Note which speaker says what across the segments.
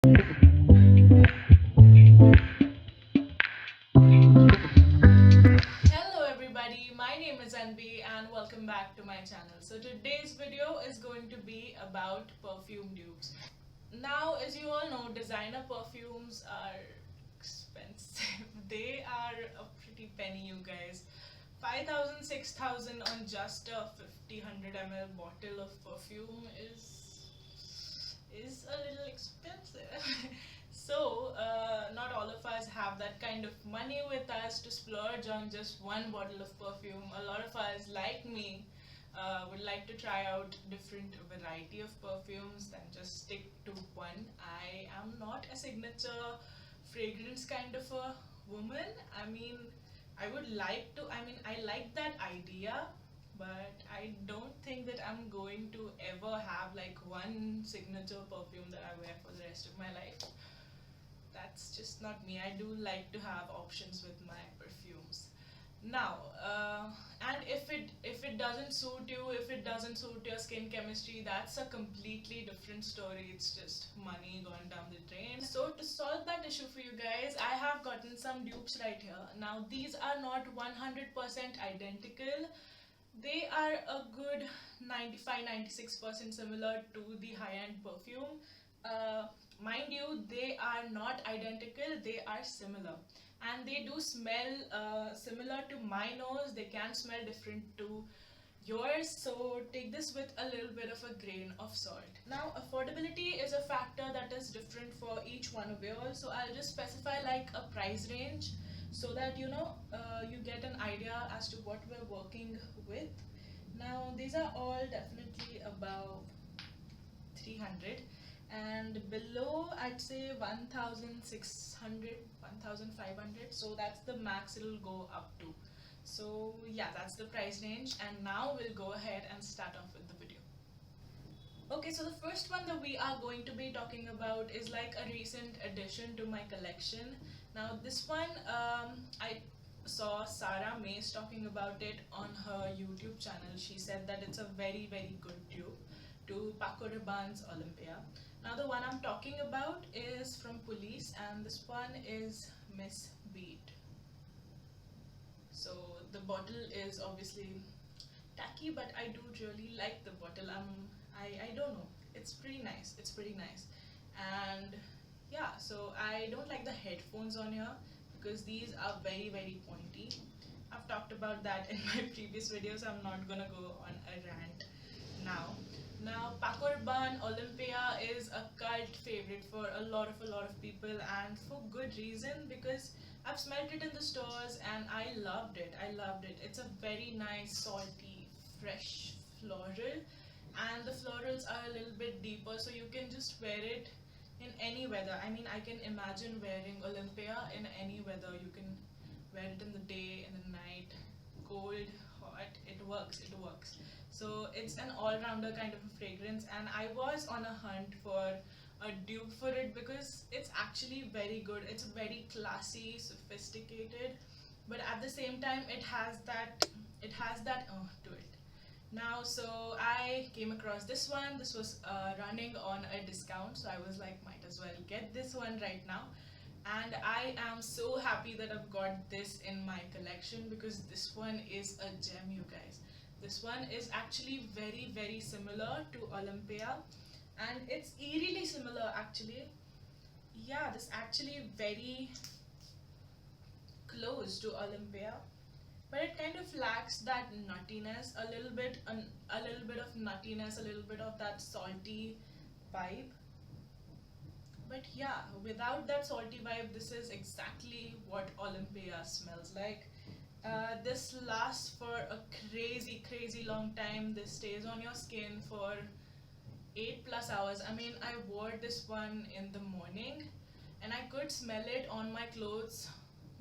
Speaker 1: Hello everybody, my name is Anvi and welcome back to my channel. So today's video is going to be about perfume dupes. Now, as you all know, designer perfumes are expensive. They are a pretty penny, you guys. 5,000, 6,000 on just a 50 100 ml bottle of perfume is a little expensive. So, not all of us have that kind of money with us to splurge on just one bottle of perfume. A lot of us, like me, would like to try out different variety of perfumes than just stick to one. I am not a signature fragrance kind of a woman. I mean, I like that idea, but I don't think that I'm going to ever have like one signature perfume that I wear for the rest of my life. That's just not me. I do like to have options with my perfumes. Now, and if it doesn't suit you, if it doesn't suit your skin chemistry, that's a completely different story. It's just money gone down the drain. So to solve that issue for you guys, I have gotten some dupes right here. Now these are not 100% identical. They are a good 95-96% similar to the high-end perfume. Uh, Mind you, they are not identical, they are similar. And they do smell similar to my nose, they can smell different to yours, so take this with a little bit of a grain of salt. Now, affordability is a factor that is different for each one of you all, so I'll just specify like a price range so that you get an idea as to what we're working with. Now, these are all definitely above 300, and below I'd say 1,600, 1,500, so that's the max it'll go up to. So yeah, that's the price range, and now we'll go ahead and start off with the video. Okay, so the first one that we are going to be talking about is like a recent addition to my collection. Now this one, I saw Sarah Mace talking about it on her YouTube channel. She said that it's a very very good dupe to Paparaban's Olympia. Now the one I'm talking about is from Police, and this one is Miss Beat. So the bottle is obviously tacky, but I do really like the bottle. I don't know, it's pretty nice, it's pretty nice. And yeah, so I don't like the headphones on here because these are very very pointy. I've talked about that in my previous videos, so I'm not gonna go on a rant now. Now, Paparaban Olympia is a cult favorite for a lot of people, and for good reason, because I've smelled it in the stores and I loved it. I loved it. It's a very nice, salty, fresh floral, and the florals are a little bit deeper, so you can just wear it in any weather. I mean, I can imagine wearing Olympia in any weather. You can wear it in the day, in the night, cold, hot. It works. It works. So it's an all-rounder kind of a fragrance, and I was on a hunt for a dupe for it because it's actually very good. It's very classy, sophisticated, but at the same time it has that to it. Now, so I came across this one. This was running on a discount, so I was like, might as well get this one right now. And I am so happy that I've got this in my collection because this one is a gem, you guys. This one is actually very very similar to Olympia, and it's eerily similar actually. Yeah, this actually very close to Olympia, but it kind of lacks that nuttiness, a little bit of nuttiness, a little bit of that salty vibe. But yeah, without that salty vibe, this is exactly what Olympia smells like. This lasts for a crazy, crazy long time. This stays on your skin for 8 plus hours. I mean, I wore this one in the morning and I could smell it on my clothes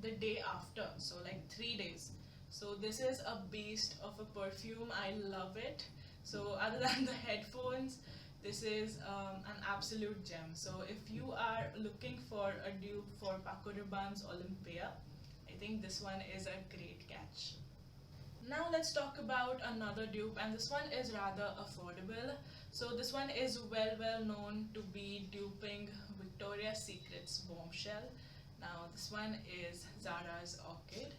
Speaker 1: the day after, so like 3 days. So this is a beast of a perfume. I love it. So other than the headphones, this is an absolute gem. So if you are looking for a dupe for Paco Rabanne's Olympia, I think this one is a great catch. Now let's talk about another dupe, and this one is rather affordable. So this one is well known to be duping Victoria's Secret's Bombshell. Now this one is Zaras Orchid.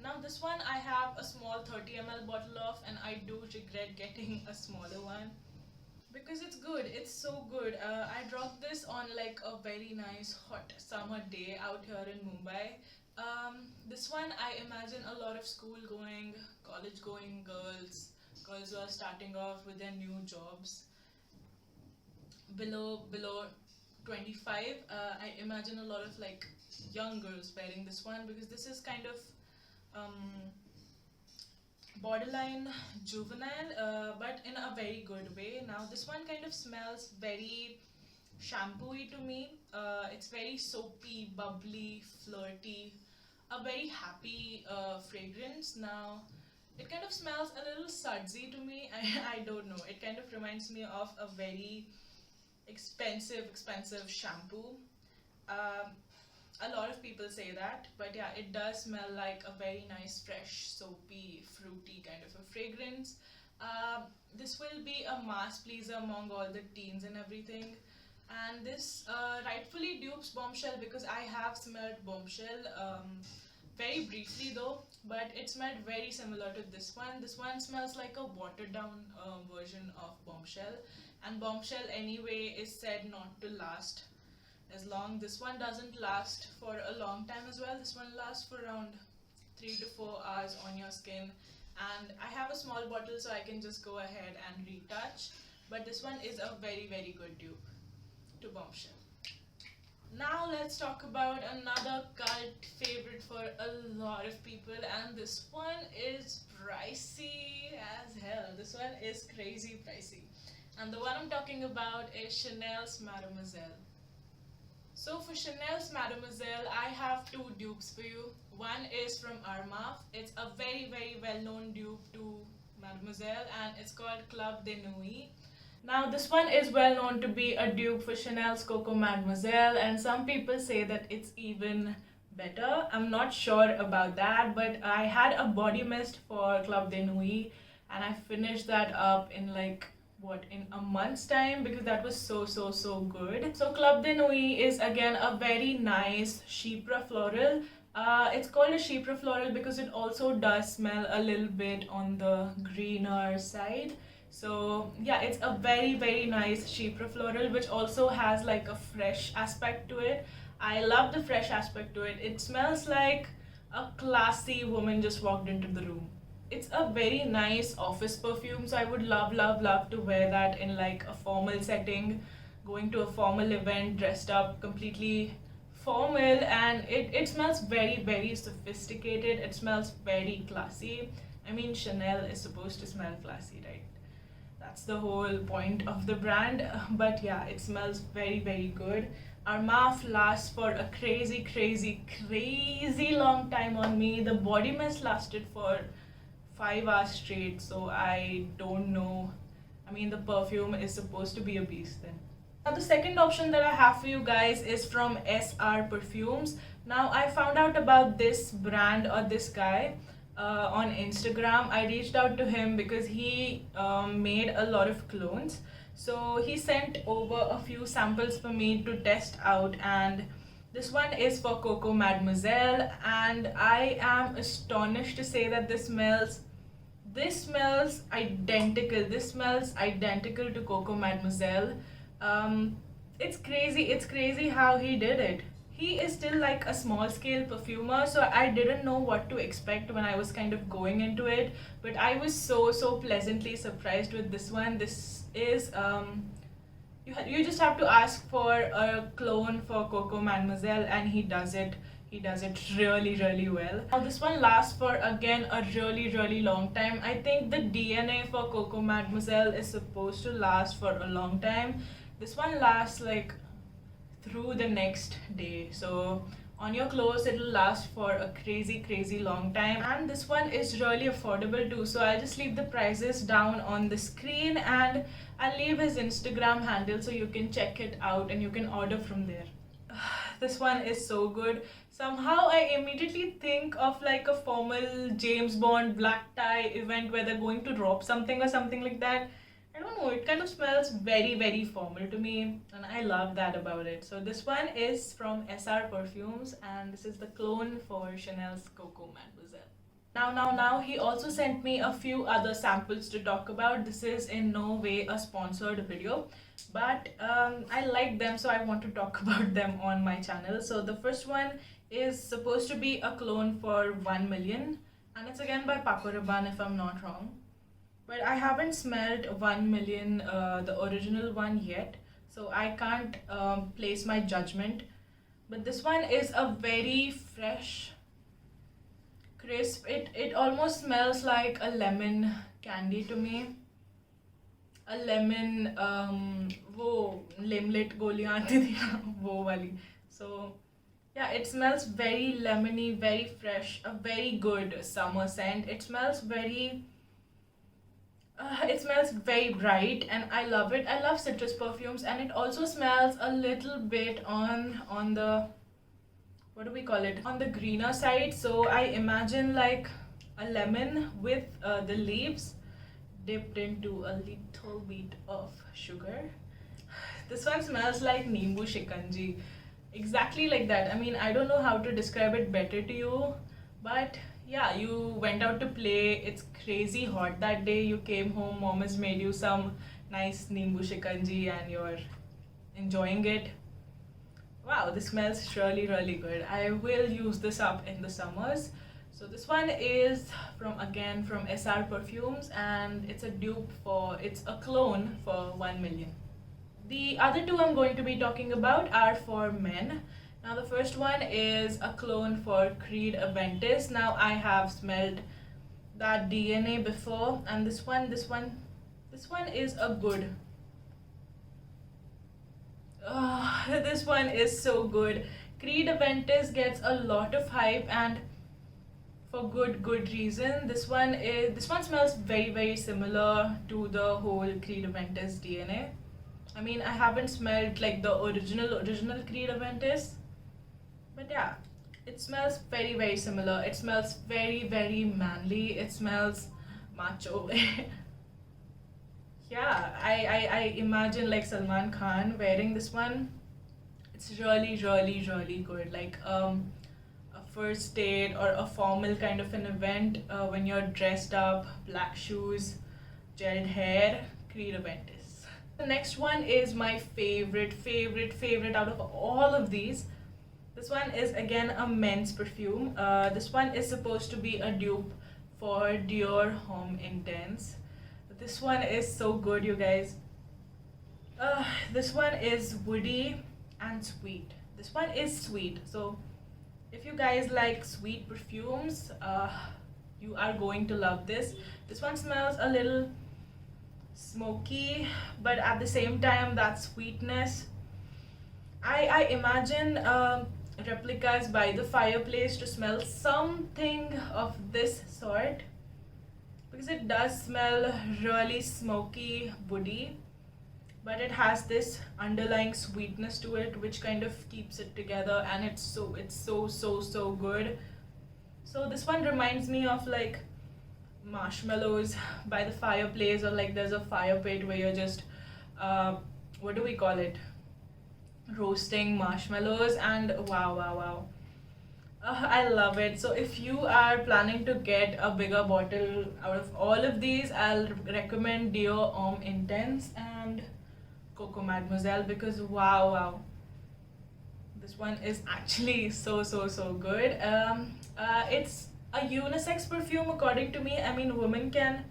Speaker 1: Now this one I have a small 30 ml bottle of, and I do regret getting a smaller one because it's good. It's so good. I dropped this on like a very nice hot summer day out here in Mumbai. This one I imagine a lot of school going, college going girls who are starting off with their new jobs below 25. I imagine a lot of like young girls wearing this one because this is kind of borderline juvenile, but in a very good way. Now this one kind of smells very shampoo-y to me. It's very soapy, bubbly, flirty, a very happy fragrance. Now it kind of smells a little sudsy to me. I don't know, it kind of reminds me of a very expensive shampoo. A lot of people say that, but yeah, it does smell like a very nice, fresh, soapy, fruity kind of a fragrance. This will be a mass pleaser among all the teens and everything. And this rightfully dupes Bombshell because I have smelled Bombshell very briefly though, but it smelled very similar to this one. This one smells like a watered down version of Bombshell, and Bombshell anyway is said not to last as long. This one doesn't last for a long time as well. This one lasts for around 3 to 4 hours on your skin, and I have a small bottle so I can just go ahead and retouch, but this one is a very good dupe to Bombshell. Now let's talk about another cult favorite for a lot of people, and this one is pricey as hell. This one is crazy pricey, and the one I'm talking about is Chanel's Mademoiselle. So for Chanel's Mademoiselle, I have two dupes for you. One is from Armaf. It's a very well-known dupe to Mademoiselle, and it's called Club de Nuit. Now this one is well known to be a dupe for Chanel's Coco Mademoiselle, and some people say that it's even better. I'm not sure about that, but I had a body mist for Club de Nuit, and I finished that up in like in a month's time because that was so good. So Club de Nuit is again a very nice chypre floral. It's called a chypre floral because it also does smell a little bit on the greener side. So yeah, it's a very nice chypre floral which also has like a fresh aspect to it. I love the fresh aspect to it. It smells like a classy woman just walked into the room. It's a very nice office perfume, so I would love to wear that in like a formal setting, going to a formal event dressed up completely formal, and it smells very sophisticated. It smells very classy. I mean, Chanel is supposed to smell classy, right? That's the whole point of the brand. But yeah, it smells very good. Armaf lasts for a crazy long time on me. The body mist lasted for 5 hours straight, so I don't know. I mean, the perfume is supposed to be a beast then. Now the second option that I have for you guys is from SR Perfumes. Now I found out about this brand or this guy on Instagram. I reached out to him because he made a lot of clones. So he sent over a few samples for me to test out, and this one is for Coco Mademoiselle, and I am astonished to say that this smells identical. This smells identical to Coco Mademoiselle. It's crazy how he did it. He is still like a small scale perfumer, so I didn't know what to expect when I was kind of going into it, but I was so pleasantly surprised with this one. This is you just have to ask for a clone for Coco Mademoiselle, and he does it really well. Now this one lasts for again a really long time. I think the DNA for Coco Mademoiselle is supposed to last for a long time. This one lasts like through the next day, so on your clothes it'll last for a crazy long time. And this one is really affordable too, so I'll just leave the prices down on the screen, and I'll leave his Instagram handle so you can check it out and you can order from there. This one is so good. Somehow I immediately think of like a formal James Bond black tie event where they're going to rob something or something like that. I don't know, it kind of smells very, very formal to me, and I love that about it. So this one is from SR Perfumes, and this is the clone for Chanel's Coco Mademoiselle. Now, he also sent me a few other samples to talk about. This is in no way a sponsored video, but I like them, so I want to talk about them on my channel. So the first one is supposed to be a clone for 1 million, and it's again by Paparaban if I'm not wrong. But I haven't smelled 1 million, the original one yet, so I can't place my judgment. But this one is a very fresh, crisp. It almost smells like a lemon candy to me. A lemon, वो limlet गोलियां आती थी ना, वो वाली. So yeah, it smells very lemony, very fresh, a very good summer scent. It smells very bright, and I love it. I love citrus perfumes, and it also smells a little bit on the, what do we call it, on the greener side. So I imagine like a lemon with the leaves dipped into a little bit of sugar. This one smells like Nimbu Shikanji, exactly like that. I mean, I don't know how to describe it better to you, but yeah, you went out to play, it's crazy hot that day, you came home, mom has made you some nice Nimbu Shikanji and you're enjoying it. Wow, this smells really, really good. I will use this up in the summers. So this one is from SR Perfumes, and it's it's a clone for 1 million. The other two I'm going to be talking about are for men. Now the first one is a clone for Creed Aventus. Now I have smelled that DNA before, and this one is a good. This one is so good. Creed Aventus gets a lot of hype, and for good reason. This one smells very, very similar to the whole Creed Aventus DNA. I mean, I haven't smelled like the original Creed Aventus, but yeah, it smells very, very similar. It smells very, very manly. It smells macho. Yeah, I imagine like Salman Khan wearing this one. It's really, really, really good. Like a first date or a formal kind of an event, when you're dressed up, black shoes, gelled hair, Creed Aventus. The next one is my favorite out of all of these. This one is again a men's perfume. This one is supposed to be a dupe for Dior Homme Intense. This one is so good, you guys. This one is woody and sweet. This one is sweet. So if you guys like sweet perfumes, you are going to love this. This one smells a little smoky, but at the same time that sweetness. I imagine replicas by the fireplace to smell something of this sort, because it does smell really smoky, woody, but it has this underlying sweetness to it which kind of keeps it together, and it's so good. So this one reminds me of like marshmallows by the fireplace, or like there's a fire pit where you're just what do we call it, roasting marshmallows, and wow. I love it. So if you are planning to get a bigger bottle out of all of these, I'll recommend Dior Homme Intense and Coco Mademoiselle, because wow, this one is actually so good. It's a unisex perfume according to me. I mean, women can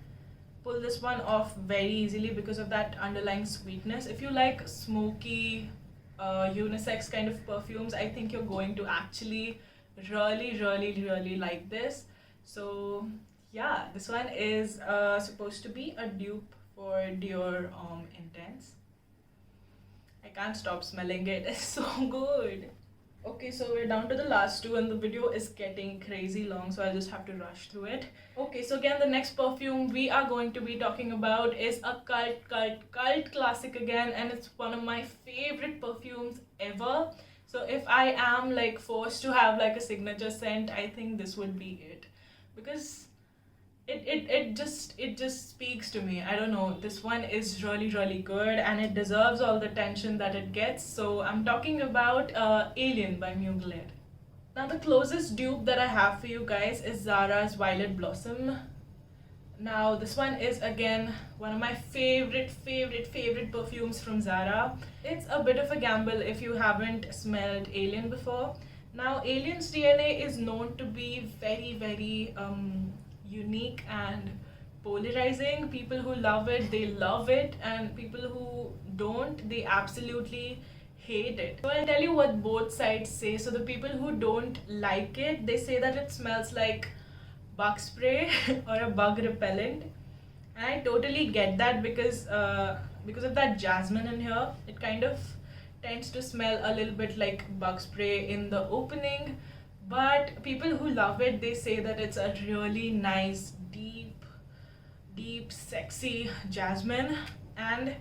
Speaker 1: pull this one off very easily because of that underlying sweetness. If you like smoky unisex kind of perfumes, I think you're going to actually really like this. So yeah, this one is supposed to be a dupe for Dior Homme Intense. I can't stop smelling it. It's so good. Okay, so we're down to the last two, and the video is getting crazy long, so I'll just have to rush through it. Okay, so again, the next perfume we are going to be talking about is a cult classic again, and it's one of my favorite perfumes ever. So if I am like forced to have like a signature scent, I think this would be it, because it just speaks to me. I don't know. This one is really good and it deserves all the attention that it gets. So I'm talking about Alien by Mugler. Now the closest dupe that I have for you guys is Zara's Violet Blossom. Now this one is again one of my favorite perfumes from Zara. It's a bit of a gamble if you haven't smelled Alien before. Now Alien's DNA is known to be very unique and polarizing. People who love it, they love it, and people who don't, they absolutely hate it. So I'll tell you what both sides say. So the people who don't like it, they say that it smells like bug spray or a bug repellent, and I totally get that because of that jasmine in here. It kind of tends to smell a little bit like bug spray in the opening, but people who love it, they say that it's a really nice deep sexy jasmine, and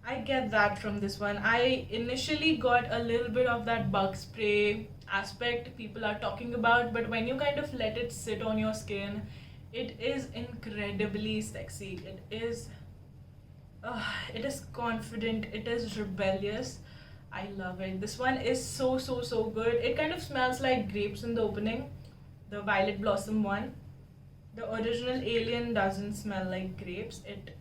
Speaker 1: I get that from this one. I initially got a little bit of that bug spray aspect people are talking about, but when you kind of let it sit on your skin, it is incredibly sexy. It is confident, it is rebellious. I love it. This one is so good. It kind of smells like grapes in the opening, the Violet Blossom one. The original Alien doesn't smell like grapes. It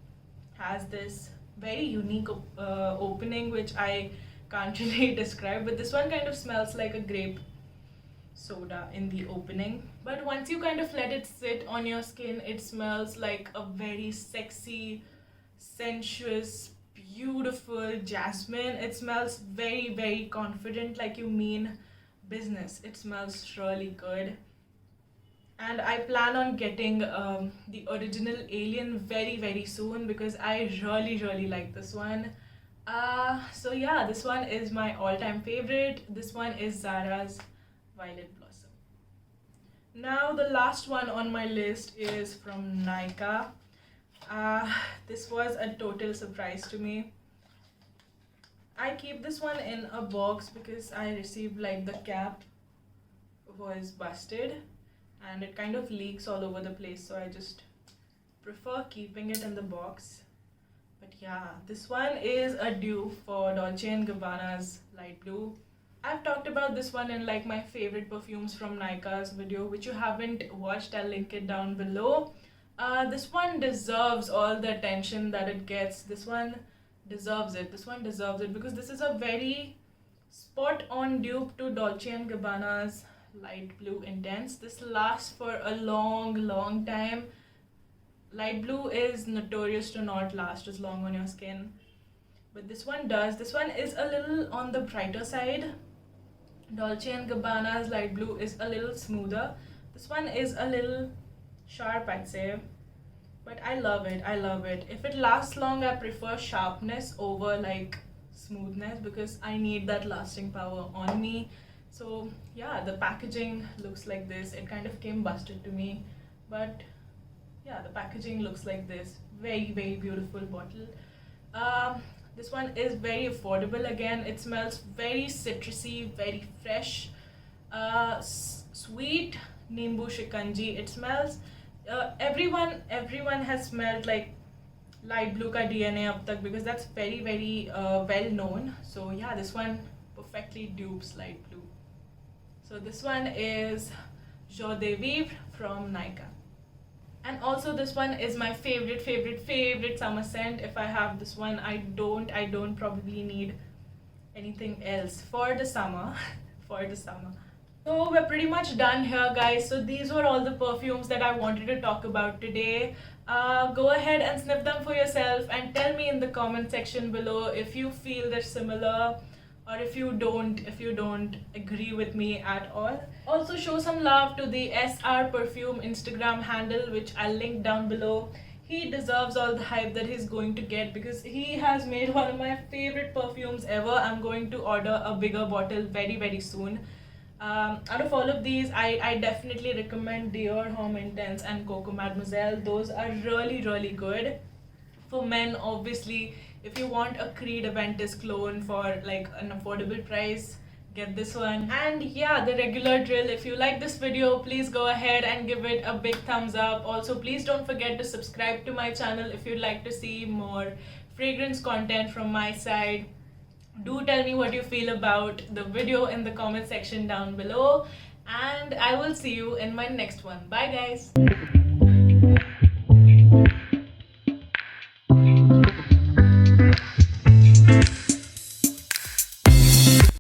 Speaker 1: has this very unique opening which I can't really describe, but this one kind of smells like a grape soda in the opening. But once you kind of let it sit on your skin, it smells like a very sexy, sensuous, beautiful jasmine. It smells very confident, like you mean business. It smells really good. And I plan on getting the original Alien very soon because I really like this one. So yeah, this one is my all-time favorite. This one is Zara's Violet Blossom. Now the last one on my list is from NYKAA. This was a total surprise to me. I keep this one in a box because I received like the cap was busted and it kind of leaks all over the place, so I just prefer keeping it in the box. But yeah, this one is a dupe for Dolce & Gabbana's light blue. I've talked about this one in like my favorite perfumes from NYKAA's video, which you haven't watched, I'll link it down below. This one deserves all the attention that it gets. This one deserves it. This one deserves it because this is a very spot on dupe to Dolce & Gabbana's light blue intense. This lasts for a long time. Light blue is notorious to not last as long on your skin, but this one does. This one is a little on the brighter side. Dolce & Gabbana's light blue is a little smoother. This one is a little sharp, I'd say, but I love it. If it lasts long, I prefer sharpness over like smoothness because I need that lasting power on me. So yeah, the packaging looks like this. It kind of came busted to me, but yeah, the packaging looks like this. Very beautiful bottle. This one is very affordable. Again, it smells very citrusy, very fresh, sweet nimbu shikanji. It smells everyone has smelled like light blue ka DNA up tak because that's very well known. So yeah, this one perfectly dupes light blue. So this one is Joie de Vivre from NYKAA. And also this one is my favorite summer scent. If I have this one, I don't probably need anything else for the summer. So we're pretty much done here, guys. So these were all the perfumes that I wanted to talk about today. Go ahead and sniff them for yourself and tell me in the comment section below if you feel they're similar or if you don't agree with me at all. Also show some love to the SR Perfume Instagram handle, which I'll link down below. He deserves all the hype that he's going to get because he has made one of my favorite perfumes ever. I'm going to order a bigger bottle very soon. Out of all of these, I definitely recommend Dior, Homme Intense and Coco Mademoiselle. Those are really good. For men, obviously, if you want a Creed Aventus clone for like an affordable price, get this one. And yeah, the regular drill. If you like this video, please go ahead and give it a big thumbs up. Also, please don't forget to subscribe to my channel if you'd like to see more fragrance content from my side. Do tell me what you feel about the video in the comment section down below, and I will see you in my next one. Bye guys.